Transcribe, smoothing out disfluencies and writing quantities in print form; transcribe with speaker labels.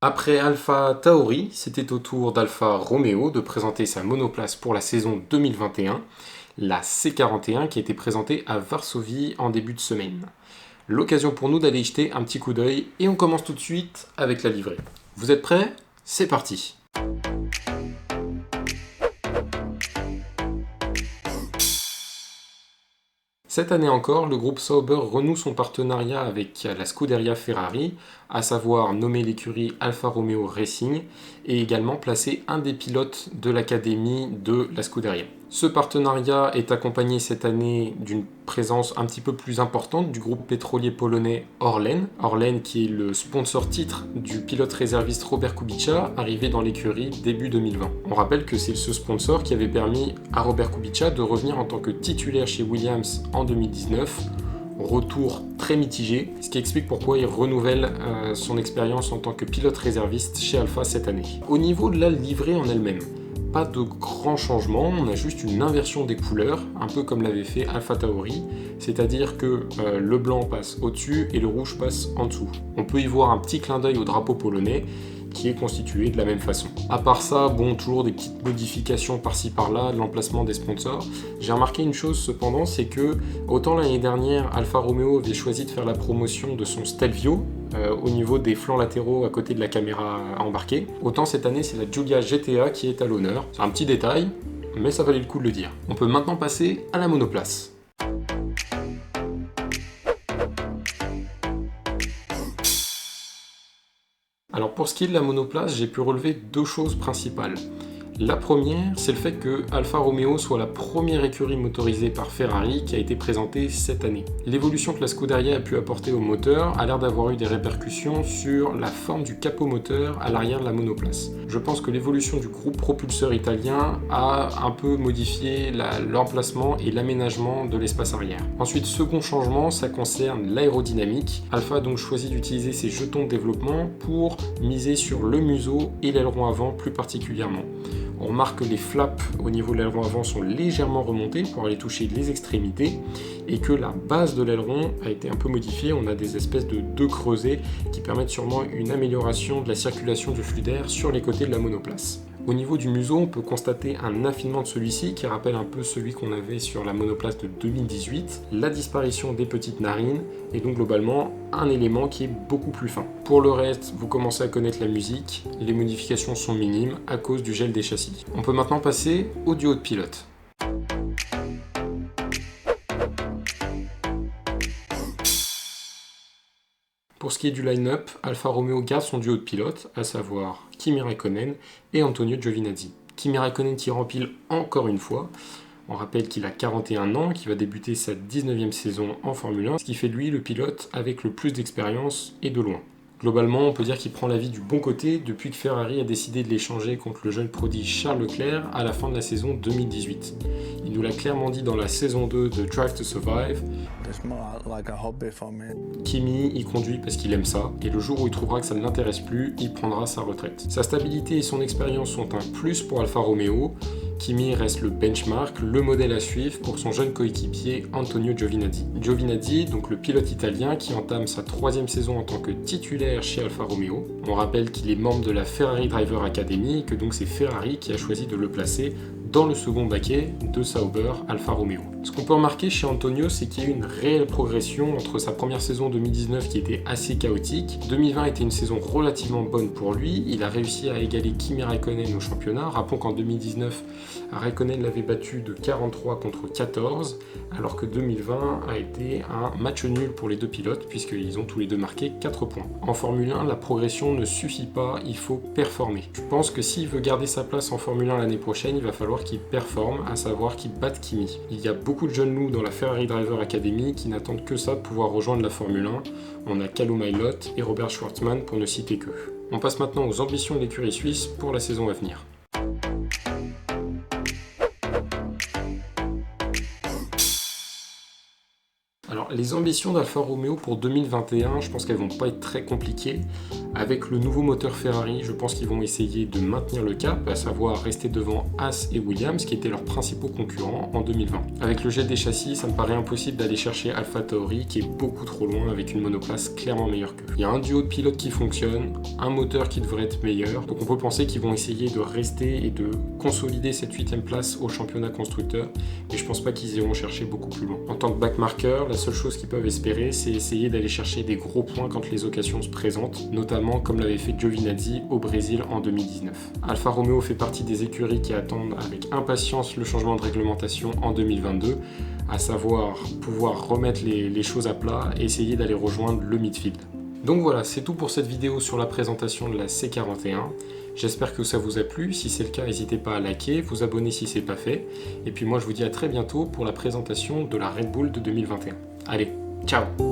Speaker 1: Après Alpha Tauri, c'était au tour d'Alfa Romeo de présenter sa monoplace pour la saison 2021, la C41 qui a été présentée à Varsovie en début de semaine. L'occasion pour nous d'aller y jeter un petit coup d'œil et on commence tout de suite avec la livrée. Vous êtes prêts ? C'est parti ! Cette année encore, le groupe Sauber renoue son partenariat avec la Scuderia Ferrari, à savoir nommer l'écurie Alfa Romeo Racing et également placer un des pilotes de l'académie de la Scuderia. Ce partenariat est accompagné cette année d'une présence un petit peu plus importante du groupe pétrolier polonais Orlen. Orlen qui est le sponsor titre du pilote réserviste Robert Kubica, arrivé dans l'écurie début 2020. On rappelle que c'est ce sponsor qui avait permis à Robert Kubica de revenir en tant que titulaire chez Williams en 2019. Retour très mitigé, ce qui explique pourquoi il renouvelle son expérience en tant que pilote réserviste chez Alpha cette année. Au niveau de la livrée en elle-même, pas de grands changements, on a juste une inversion des couleurs, un peu comme l'avait fait Alpha Tauri, c'est-à-dire que le blanc passe au-dessus et le rouge passe en dessous. On peut y voir un petit clin d'œil au drapeau polonais, qui est constitué de la même façon. À part ça, toujours des petites modifications par-ci par-là, de l'emplacement des sponsors. J'ai remarqué une chose cependant, c'est que autant l'année dernière, Alfa Romeo avait choisi de faire la promotion de son Stelvio, au niveau des flancs latéraux à côté de la caméra embarquée, autant cette année c'est la Giulia GTA qui est à l'honneur. C'est un petit détail, mais ça valait le coup de le dire. On peut maintenant passer à la monoplace. Alors pour ce qui est de la monoplace, j'ai pu relever deux choses principales. La première, c'est le fait que Alfa Romeo soit la première écurie motorisée par Ferrari qui a été présentée cette année. L'évolution que la Scuderia a pu apporter au moteur a l'air d'avoir eu des répercussions sur la forme du capot moteur à l'arrière de la monoplace. Je pense que l'évolution du groupe propulseur italien a un peu modifié l'emplacement et l'aménagement de l'espace arrière. Ensuite, second changement, ça concerne l'aérodynamique. Alfa a donc choisi d'utiliser ses jetons de développement pour miser sur le museau et l'aileron avant plus particulièrement. On remarque que les flaps au niveau de l'aileron avant sont légèrement remontés pour aller toucher les extrémités et que la base de l'aileron a été un peu modifiée. On a des espèces de deux creusets qui permettent sûrement une amélioration de la circulation du flux d'air sur les côtés de la monoplace. Au niveau du museau, on peut constater un affinement de celui-ci qui rappelle un peu celui qu'on avait sur la monoplace de 2018, la disparition des petites narines et donc globalement un élément qui est beaucoup plus fin. Pour le reste, vous commencez à connaître la musique, les modifications sont minimes à cause du gel des châssis. On peut maintenant passer au duo de pilotes. Pour ce qui est du line-up, Alfa Romeo garde son duo de pilotes, à savoir Kimi Räikkönen et Antonio Giovinazzi. Kimi Räikkönen qui rempile encore une fois. On rappelle qu'il a 41 ans, qu'il va débuter sa 19e saison en Formule 1, ce qui fait de lui le pilote avec le plus d'expérience et de loin. Globalement, on peut dire qu'il prend la vie du bon côté depuis que Ferrari a décidé de l'échanger contre le jeune prodige Charles Leclerc à la fin de la saison 2018. Il nous l'a clairement dit dans la saison 2 de Drive to Survive. Kimi, il conduit parce qu'il aime ça, et le jour où il trouvera que ça ne l'intéresse plus, il prendra sa retraite. Sa stabilité et son expérience sont un plus pour Alfa Romeo. Kimi reste le benchmark, le modèle à suivre pour son jeune coéquipier Antonio Giovinazzi. Giovinazzi, donc le pilote italien qui entame sa 3e saison en tant que titulaire chez Alfa Romeo. On rappelle qu'il est membre de la Ferrari Driver Academy et que donc c'est Ferrari qui a choisi de le placer dans le second baquet de Sauber Alfa Romeo. Ce qu'on peut remarquer chez Antonio, c'est qu'il y a eu une réelle progression entre sa première saison 2019 qui était assez chaotique. 2020 était une saison relativement bonne pour lui. Il a réussi à égaler Kimi Räikkönen au championnat. Rappelons qu'en 2019, Räikkönen l'avait battu de 43 contre 14, alors que 2020 a été un match nul pour les deux pilotes puisqu'ils ont tous les deux marqué 4 points. En Formule 1, la progression ne suffit pas, il faut performer. Je pense que s'il veut garder sa place en Formule 1 l'année prochaine, il va falloir qu'il performe, à savoir qu'il batte Kimi. Il y a beaucoup de jeunes loups dans la Ferrari Driver Academy qui n'attendent que ça de pouvoir rejoindre la Formule 1. On a Callum Ilott et Robert Schwartzman pour ne citer qu'eux. On passe maintenant aux ambitions de l'écurie suisse pour la saison à venir. Alors, les ambitions d'Alfa Romeo pour 2021, je pense qu'elles vont pas être très compliquées. Avec le nouveau moteur Ferrari, je pense qu'ils vont essayer de maintenir le cap, à savoir rester devant Haas et Williams, qui étaient leurs principaux concurrents en 2020. Avec le jet des châssis, ça me paraît impossible d'aller chercher AlphaTauri, qui est beaucoup trop loin avec une monoplace clairement meilleure qu'eux. Il y a un duo de pilotes qui fonctionne, un moteur qui devrait être meilleur, donc on peut penser qu'ils vont essayer de rester et de consolider cette 8ème place au championnat constructeur, mais je pense pas qu'ils iront chercher beaucoup plus loin. En tant que backmarker, la seule chose qu'ils peuvent espérer, c'est essayer d'aller chercher des gros points quand les occasions se présentent, notamment comme l'avait fait Giovinazzi au Brésil en 2019. Alfa Romeo fait partie des écuries qui attendent avec impatience le changement de réglementation en 2022, à savoir pouvoir remettre les choses à plat et essayer d'aller rejoindre le midfield. Donc voilà, c'est tout pour cette vidéo sur la présentation de la C41. J'espère que ça vous a plu. Si c'est le cas, n'hésitez pas à liker, vous abonner si ce n'est pas fait. Et puis moi, je vous dis à très bientôt pour la présentation de la Red Bull de 2021. Allez, ciao!